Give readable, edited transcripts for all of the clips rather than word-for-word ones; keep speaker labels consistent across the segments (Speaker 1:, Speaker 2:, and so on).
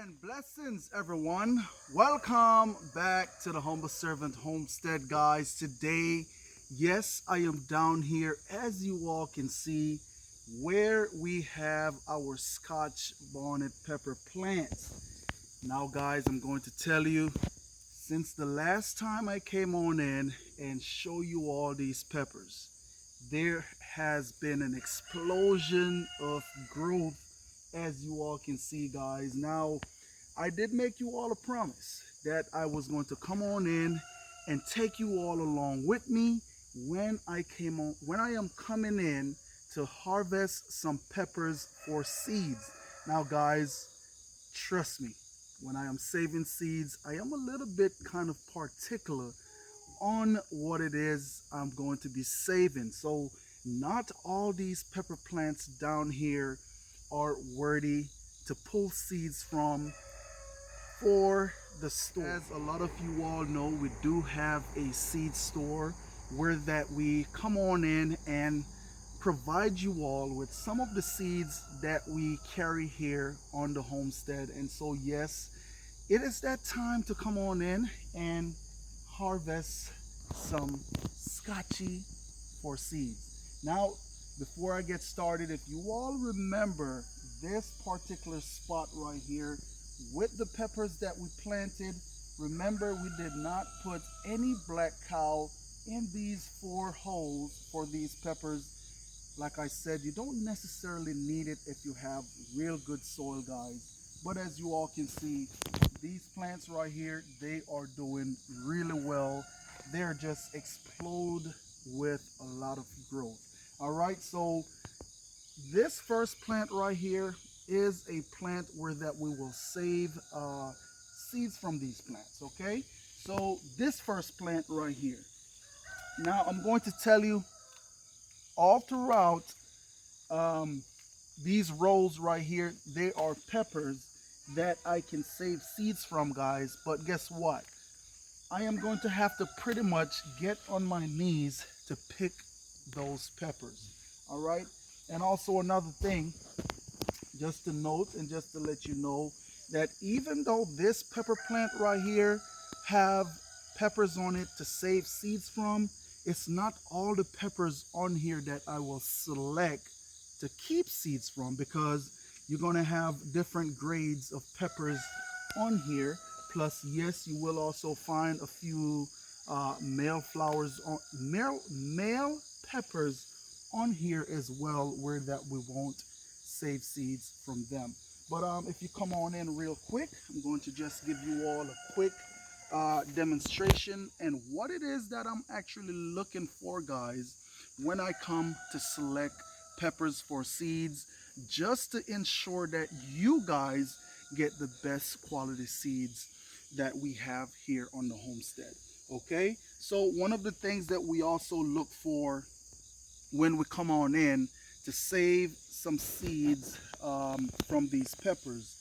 Speaker 1: And blessings, everyone. Welcome back to the Humble Servant Homestead, guys. Today, yes, I am down here, as you all can see, where we have our Scotch bonnet pepper plants. Now, guys, I'm going to tell you, since the last time I came on in and show you all these peppers, there has been an explosion of growth, as you all can see, guys. Now, I did make you all a promise that I was going to come on in and take you all along with me when I am coming in to harvest some peppers for seeds. Now, guys, trust me, when I am saving seeds, I am a little bit kind of particular on what it is I'm going to be saving. So not all these pepper plants down here are worthy to pull seeds from for the store. As a lot of you all know, we do have a seed store where that we come on in and provide you all with some of the seeds that we carry here on the homestead. And so yes, it is that time to come on in and harvest some scotchy for seeds. Now, before I get started, if you all remember this particular spot right here with the peppers that we planted, remember we did not put any black cow in these 4 holes for these peppers. Like I said, you don't necessarily need it if you have real good soil, guys. But as you all can see, these plants right here, they are doing really well. They're just explode with a lot of growth. All right, so this first plant right here is a plant where that we will save seeds from these plants. Okay, so this first plant right here, now I'm going to tell you all throughout these rows right here, they are peppers that I can save seeds from, guys. But guess what, I am going to have to pretty much get on my knees to pick those peppers. All right, and also another thing, just to note and just to let you know, that even though this pepper plant right here have peppers on it to save seeds from, it's not all the peppers on here that I will select to keep seeds from, because you're going to have different grades of peppers on here. Plus, yes, you will also find a few male peppers on here as well, where that we won't save seeds from them. But if you come on in real quick, I'm going to just give you all a quick demonstration and what it is that I'm actually looking for, guys, when I come to select peppers for seeds, just to ensure that you guys get the best quality seeds that we have here on the homestead. Okay, so one of the things that we also look for when we come on in to save some seeds from these peppers.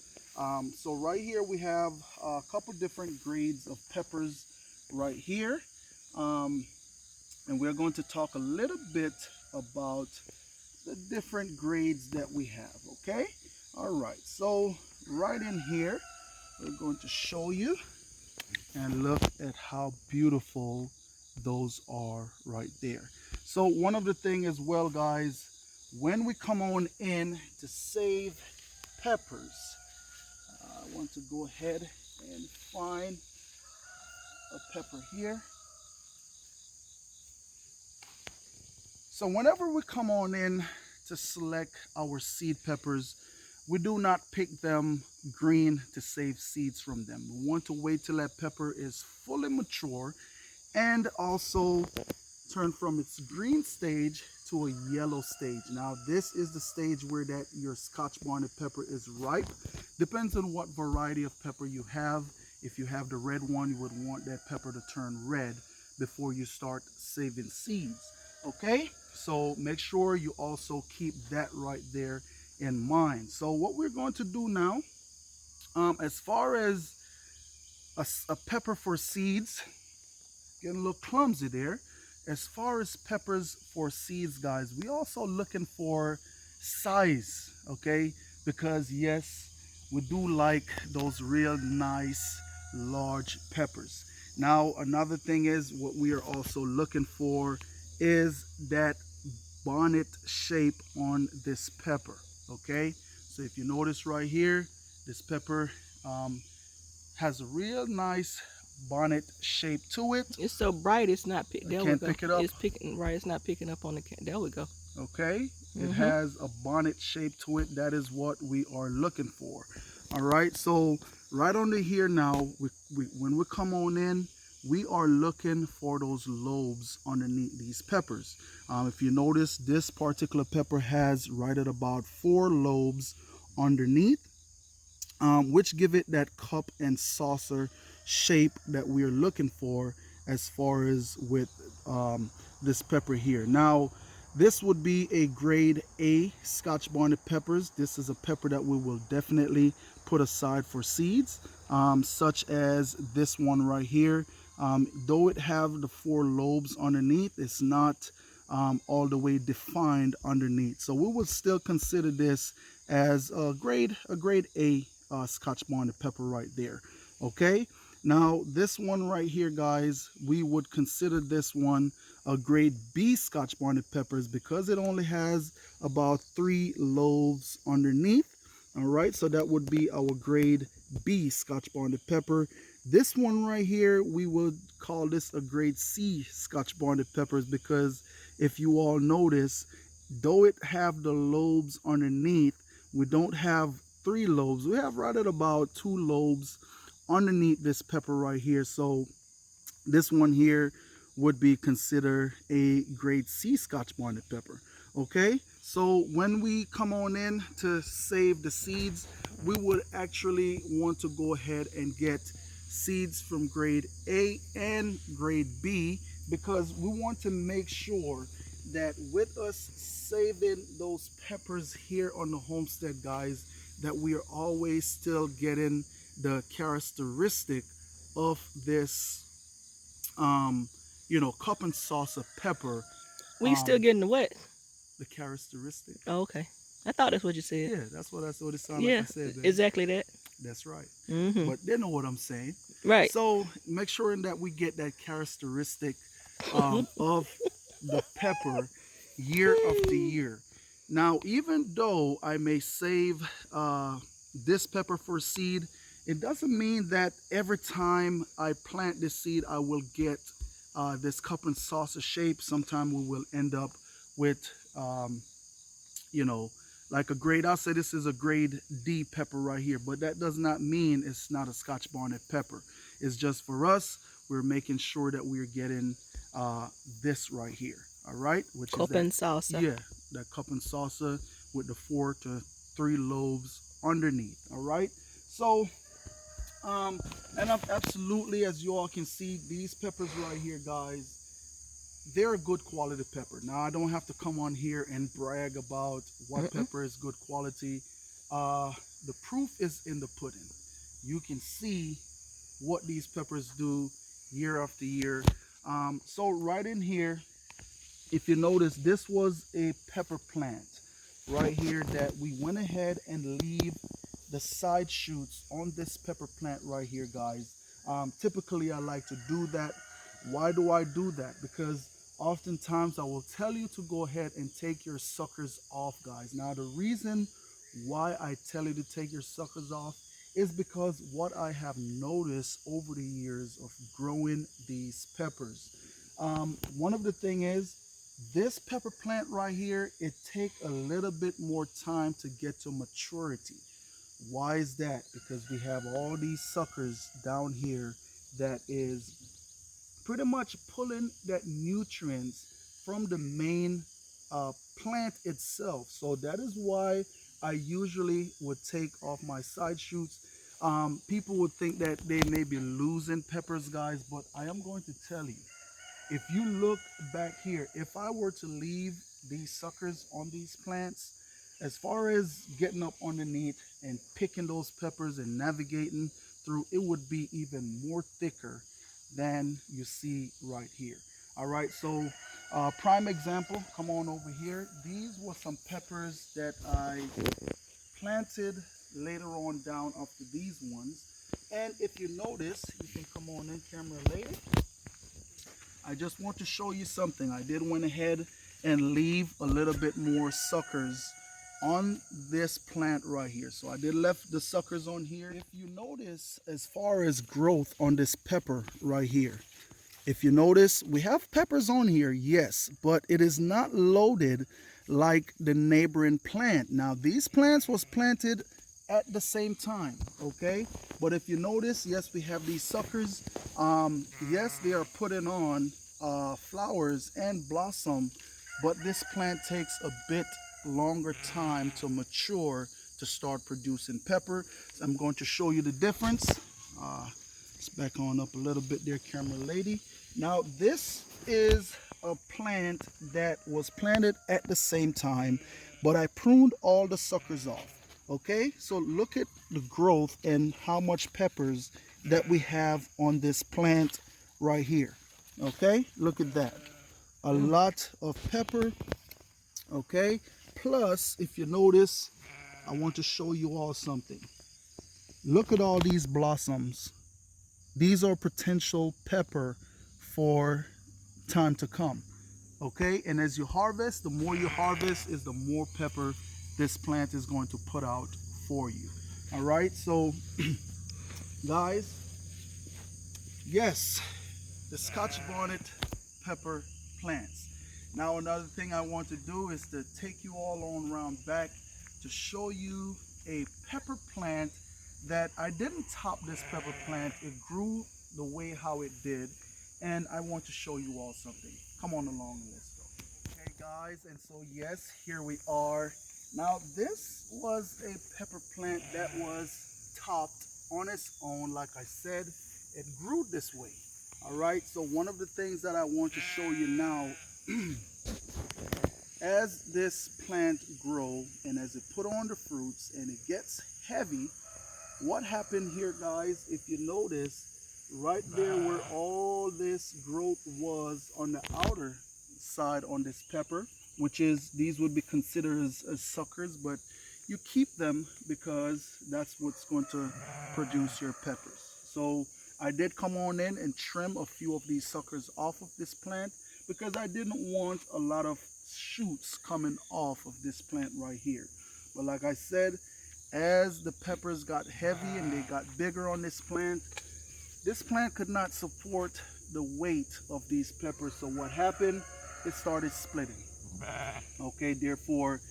Speaker 1: So right here we have a couple different grades of peppers right here, and we're going to talk a little bit about the different grades that we have. Okay, all right, so right in here we're going to show you, and look at how beautiful those are right there. So one of the things as well, guys, when we come on in to save peppers, I want to go ahead and find a pepper here. So whenever we come on in to select our seed peppers, we do not pick them green to save seeds from them. We want to wait till that pepper is fully mature and also turn from its green stage to a yellow stage. Now this is the stage where that your Scotch bonnet pepper is ripe. Depends on what variety of pepper you have. If you have the red one, you would want that pepper to turn red before you start saving seeds. Okay, so make sure you also keep that right there in mind. So what we're going to do now, as far as a pepper for seeds, getting a little clumsy there. As far as peppers for seeds, guys, we also looking for size. Okay, because yes, we do like those real nice large peppers. Now another thing is what we are also looking for is that bonnet shape on this pepper. Okay, so if you notice right here, this pepper um, has a real nice bonnet shape to it.
Speaker 2: It's so bright, it's not pick.
Speaker 1: I
Speaker 2: There we
Speaker 1: can't
Speaker 2: go.
Speaker 1: pick it up.
Speaker 2: It's picking right. It's not picking up on the. There we go.
Speaker 1: Okay, it
Speaker 2: Mm-hmm.
Speaker 1: has a bonnet shape to it. That is what we are looking for. All right, so right under here now, when we come on in, we are looking for those lobes underneath these peppers. If you notice, this particular pepper has right at about 4 lobes underneath, which give it that cup and saucer shape that we are looking for as far as with this pepper here. Now, this would be a grade A Scotch bonnet peppers. This is a pepper that we will definitely put aside for seeds, such as this one right here. Though it have the 4 lobes underneath, it's not all the way defined underneath. So we would still consider this as a grade A Scotch bonnet pepper right there. Okay, now this one right here, guys, we would consider this one a grade B Scotch bonnet peppers because it only has about 3 lobes underneath. All right, so that would be our grade B Scotch bonnet pepper. This one right here, we would call this a grade C Scotch bonnet peppers because if you all notice, though it have the lobes underneath, we don't have 3 lobes. We have right at about 2 lobes underneath this pepper right here. So this one here would be considered a grade C Scotch bonnet pepper. Okay, so when we come on in to save the seeds, we would actually want to go ahead and get seeds from grade A and grade B because we want to make sure that with us saving those peppers here on the homestead, guys, that we are always still getting the characteristic of this cup and saucer pepper.
Speaker 2: We still getting the what?
Speaker 1: The characteristic.
Speaker 2: Oh, okay. I thought that's what you said.
Speaker 1: Yeah, that's what it sounded like
Speaker 2: Yeah,
Speaker 1: I said, baby.
Speaker 2: exactly that.
Speaker 1: That's right.
Speaker 2: Mm-hmm.
Speaker 1: But they know what I'm saying.
Speaker 2: Right.
Speaker 1: So make sure that we get that characteristic of the pepper year after year. Now, even though I may save this pepper for seed, it doesn't mean that every time I plant this seed, I will get this cup and saucer shape. Sometimes we will end up with, like a grade, I'll say this is a grade D pepper right here, but that does not mean it's not a Scotch bonnet pepper. It's just for us, we're making sure that we're getting this right here, all right? Which
Speaker 2: cup
Speaker 1: is
Speaker 2: and salsa.
Speaker 1: Yeah, that cup and salsa with the 4 to 3 lobes underneath, all right? So, and absolutely, as you all can see, these peppers right here, guys, they're a good quality pepper. Now, I don't have to come on here and brag about what pepper is good quality. The proof is in the pudding. You can see what these peppers do year after year. So right in here, if you notice, this was a pepper plant right here that we went ahead and leave the side shoots on this pepper plant right here, guys. Typically, I like to do that. Why do I do that? Because oftentimes I will tell you to go ahead and take your suckers off, guys. Now, the reason why I tell you to take your suckers off is because what I have noticed over the years of growing these peppers. One of the thing is, this pepper plant right here, it take a little bit more time to get to maturity. Why is that? Because we have all these suckers down here that is pretty much pulling that nutrients from the main plant itself. So that is why I usually would take off my side shoots. People would think that they may be losing peppers, guys, but I am going to tell you, if you look back here, if I were to leave these suckers on these plants, as far as getting up underneath and picking those peppers and navigating through, it would be even more thicker than you see right here. All right, so prime example, come on over here. These were some peppers that I planted later on down after these ones. And if you notice, you can come on in, camera lady. I just want to show you something. I did went ahead and leave a little bit more suckers on this plant right here. So I did left the suckers on here. If you notice, as far as growth on this pepper right here, if you notice, we have peppers on here, yes, but it is not loaded like the neighboring plant. Now, these plants was planted at the same time, okay? But if you notice, yes, we have these suckers. Yes, they are putting on flowers and blossom, but this plant takes a bit longer time to mature to start producing pepper. So I'm going to show you the difference. Let's back on up a little bit there, camera lady. Now, this is a plant that was planted at the same time, but I pruned all the suckers off. Okay, so look at the growth and how much peppers that we have on this plant right here. Okay, look at that. A lot of pepper. Okay, plus if you notice, I want to show you all something. Look at all these blossoms. These are potential pepper for time to come. Okay, and as you harvest, the more you harvest is the more pepper this plant is going to put out for you. All right, so guys, yes, the Scotch bonnet pepper plants. Now, another thing I want to do is to take you all on around back to show you a pepper plant that I didn't top this pepper plant. It grew the way how it did, and I want to show you all something. Come on along, let's go. Okay, guys, and so yes, here we are. Now, this was a pepper plant that was topped on its own. Like I said, it grew this way. All right, so one of the things that I want to show you now, as this plant grow and as it put on the fruits and it gets heavy, what happened here, guys, if you notice, right there where all this growth was on the outer side on this pepper, which is, these would be considered as suckers, but you keep them because that's what's going to produce your peppers. So I did come on in and trim a few of these suckers off of this plant because I didn't want a lot of shoots coming off of this plant right here. But like I said, as the peppers got heavy and they got bigger on this plant could not support the weight of these peppers. So what happened, it started splitting. Okay, therefore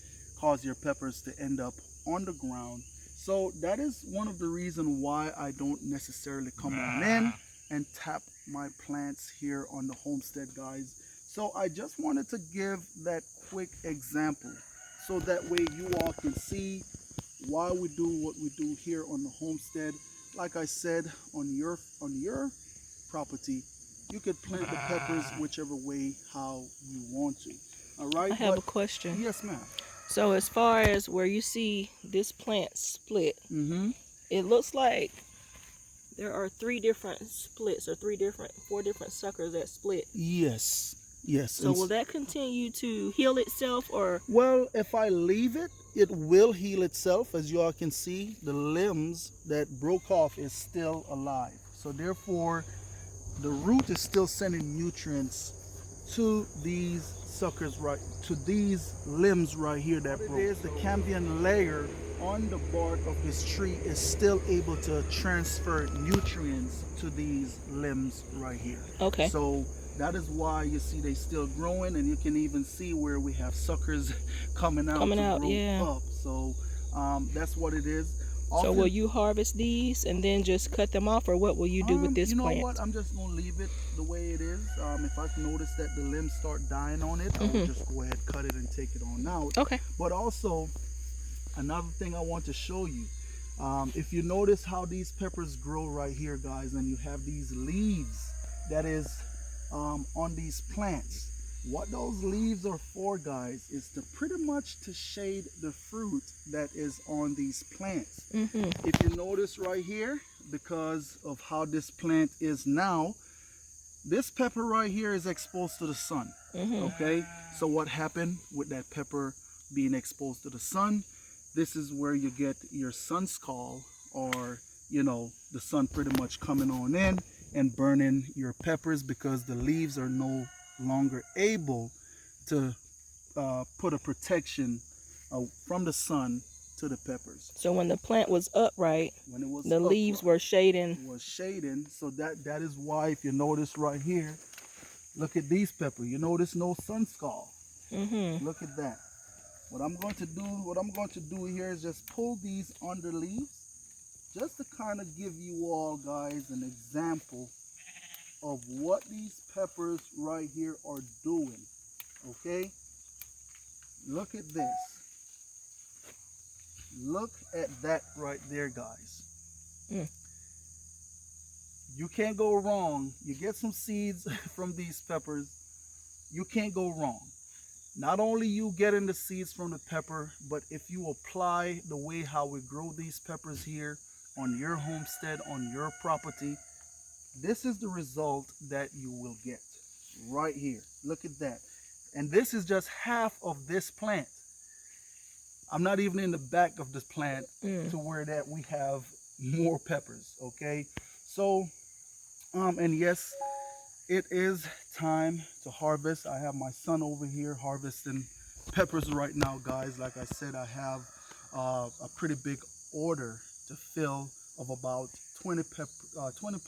Speaker 1: cause your peppers to end up on the ground. So that is one of the reasons why I don't necessarily come on in and tap my plants here on the homestead, guys. So I just wanted to give that quick example so that way you all can see why we do what we do here on the homestead. Like I said, on your property, you could plant the peppers whichever way how you want to. All right.
Speaker 2: I have a question.
Speaker 1: Yes, ma'am.
Speaker 2: So as far as where you see this plant split, it looks like there are 3 different splits or 4 different suckers that split.
Speaker 1: Yes. Yes.
Speaker 2: So will that continue to heal itself, or?
Speaker 1: Well, if I leave it, it will heal itself. As you all can see, the limbs that broke off is still alive. So therefore, the root is still sending nutrients to these suckers, right, to these limbs right here that broke. It is the cambium layer on the bark of this tree is still able to transfer nutrients to these limbs right here.
Speaker 2: Okay.
Speaker 1: So that is why you see they still growing, and you can even see where we have suckers coming out,
Speaker 2: yeah.
Speaker 1: up. So that's what it is.
Speaker 2: So will you harvest these and then just cut them off, or what will you do with this plant?
Speaker 1: You know what? I'm just going to leave it the way it is. If I notice that the limbs start dying on it, I will just go ahead, cut it, and take it on out.
Speaker 2: Okay.
Speaker 1: But also, another thing I want to show you, if you notice how these peppers grow right here, guys, and you have these leaves that is on these plants. What those leaves are for, guys, is to pretty much to shade the fruit that is on these plants. If you notice right here, because of how this plant is now, this pepper right here is exposed to the sun. Okay, so what happened with that pepper being exposed to the sun? this is where you get your sun scald, or you know, the sun pretty much coming on in and burning your peppers, because the leaves are no longer able to put a protection from the sun to the peppers.
Speaker 2: So when the plant was upright,
Speaker 1: When it was
Speaker 2: the leaves were shading.
Speaker 1: was shading, so that is why, if you notice right here, look at these peppers. You notice no sun scald. Look at that. What I'm going to do here is just pull these under leaves, just to kind of give you all guys an example of what these peppers right here are doing. Okay, look at this. Look at that right there, guys. You can't go wrong. You get some seeds from these peppers, you can't go wrong. Not only you getting the seeds from the pepper, but if you apply the way how we grow these peppers here on your homestead, on your property, this is the result that you will get right here. Look at that. And this is just half of this plant. I'm not even in the back of this plant to where that we have more peppers. Okay, so and yes, it is time to harvest. I have my son over here harvesting peppers right now, guys. Like I said, I have a pretty big order to fill of about 20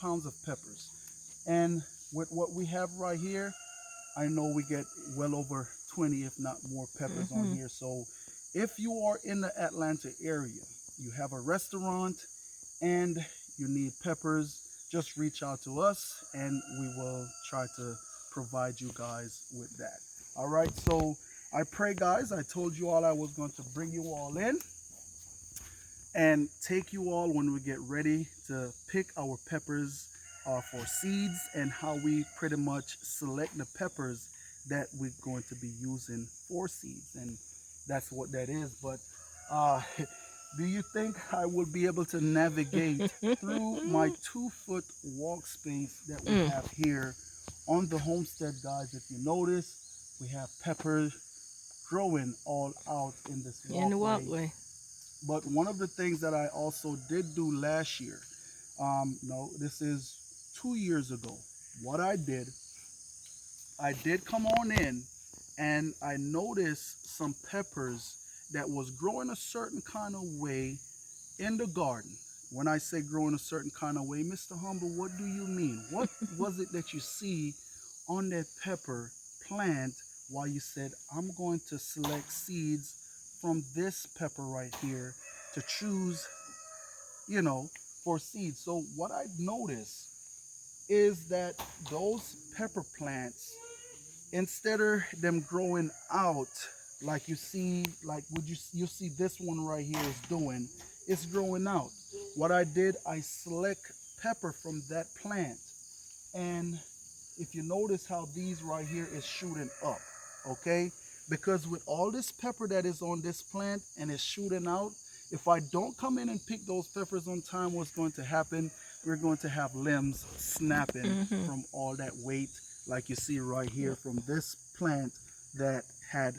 Speaker 1: pounds of peppers. And with what we have right here, I know we get well over 20, if not more, peppers on here. So if you are in the Atlanta area, you have a restaurant and you need peppers, just reach out to us and we will try to provide you guys with that. All right, so I pray, guys, I told you all I was going to bring you all in and take you all when we get ready to pick our peppers for seeds, and how we pretty much select the peppers that we're going to be using for seeds. And that's what that is. But do you think I will be able to navigate through my 2-foot walk space that we have here on the homestead, guys? If you notice, we have peppers growing all out in this walkway.
Speaker 2: In the walkway.
Speaker 1: But one of the things that I also did do last year, no, this is 2 years ago, what I did come on in and I noticed some peppers that was growing a certain kind of way in the garden. When I say growing a certain kind of way, Mr. Humble, what do you mean? What was it that you see on that pepper plant while you said, I'm going to select seeds from this pepper right here to choose, you know, for seeds? So what I noticed is that those pepper plants, instead of them growing out like you see, like you see this one right here is doing, it's growing out. What I did, I select pepper from that plant, and if you notice how these right here is shooting up, okay? Because with all this pepper that is on this plant and it's shooting out, if I don't come in and pick those peppers on time, what's going to happen? We're going to have limbs snapping from all that weight, like you see right here from this plant that had,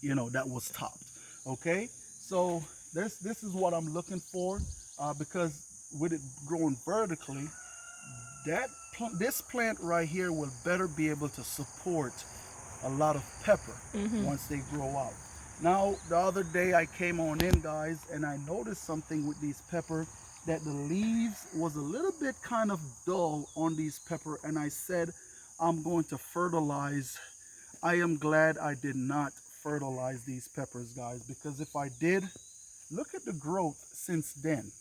Speaker 1: you know, that was topped. Okay, so this is what I'm looking for, because with it growing vertically, this plant right here will better be able to support a lot of pepper once they grow out. Now, the other day I came on in, guys, and I noticed something with these pepper, that the leaves was a little bit kind of dull on these pepper, and I said I'm going to fertilize. I am glad I did not fertilize these peppers, guys, because if I did, look at the growth since then.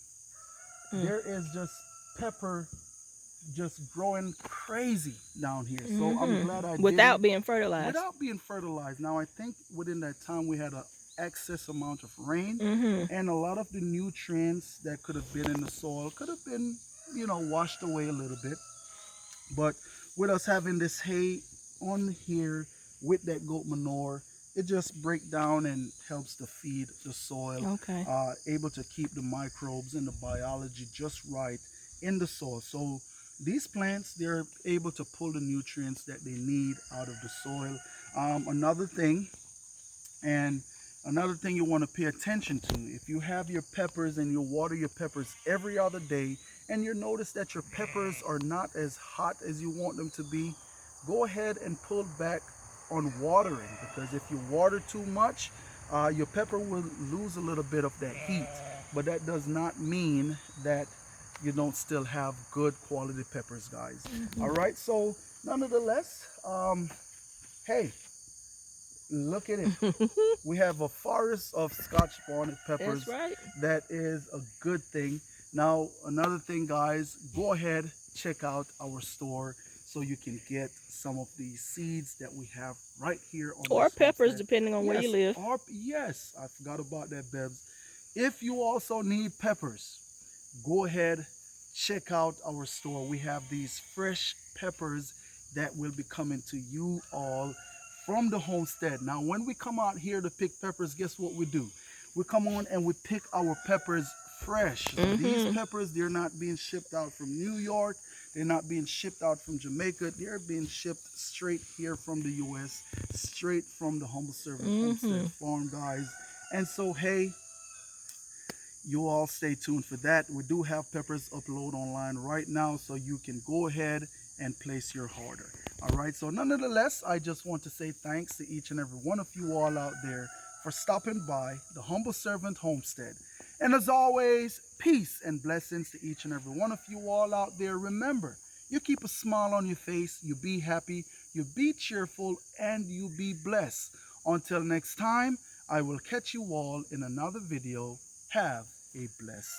Speaker 1: There is just pepper just growing crazy down here. So I'm glad I did
Speaker 2: without being fertilized.
Speaker 1: Without being fertilized. Now I think within that time we had an excess amount of rain, and a lot of the nutrients that could have been in the soil could have been, you know, washed away a little bit. But with us having this hay on here with that goat manure, it just breaks down and helps to feed the soil, able to keep the microbes and the biology just right in the soil. So these plants, they're able to pull the nutrients that they need out of the soil. Another thing, and Another thing you want to pay attention to, if you have your peppers and you water your peppers every other day and you notice that your peppers are not as hot as you want them to be, go ahead and pull back on watering, because if you water too much, your pepper will lose a little bit of that heat. But that does not mean that you don't still have good quality peppers, guys. All right, so nonetheless, hey, look at it. We have a forest of Scotch bonnet peppers.
Speaker 2: That's right.
Speaker 1: That is a good thing. Now, another thing, guys, go ahead, check out our store so you can get some of these seeds that we have right here on
Speaker 2: Or
Speaker 1: this
Speaker 2: peppers,
Speaker 1: homestead.
Speaker 2: depending on where you live.
Speaker 1: Yes, I forgot about that, Bebs. If you also need peppers, go ahead, check out our store. We have these fresh peppers that will be coming to you all from the homestead. Now, when we come out here to pick peppers, guess what we do? We come on and we pick our peppers fresh. So these peppers, they're not being shipped out from New York. They're not being shipped out from Jamaica. They're being shipped straight here from the U.S., straight from the Humble Servant Homestead farm, guys. And so, hey, you all stay tuned for that. We do have peppers upload online right now, so you can go ahead and place your order. All right, so nonetheless, I just want to say thanks to each and every one of you all out there for stopping by the Humble Servant Homestead. And as always, peace and blessings to each and every one of you all out there. Remember, you keep a smile on your face, you be happy, you be cheerful, and you be blessed. Until next time, I will catch you all in another video. Have a blessed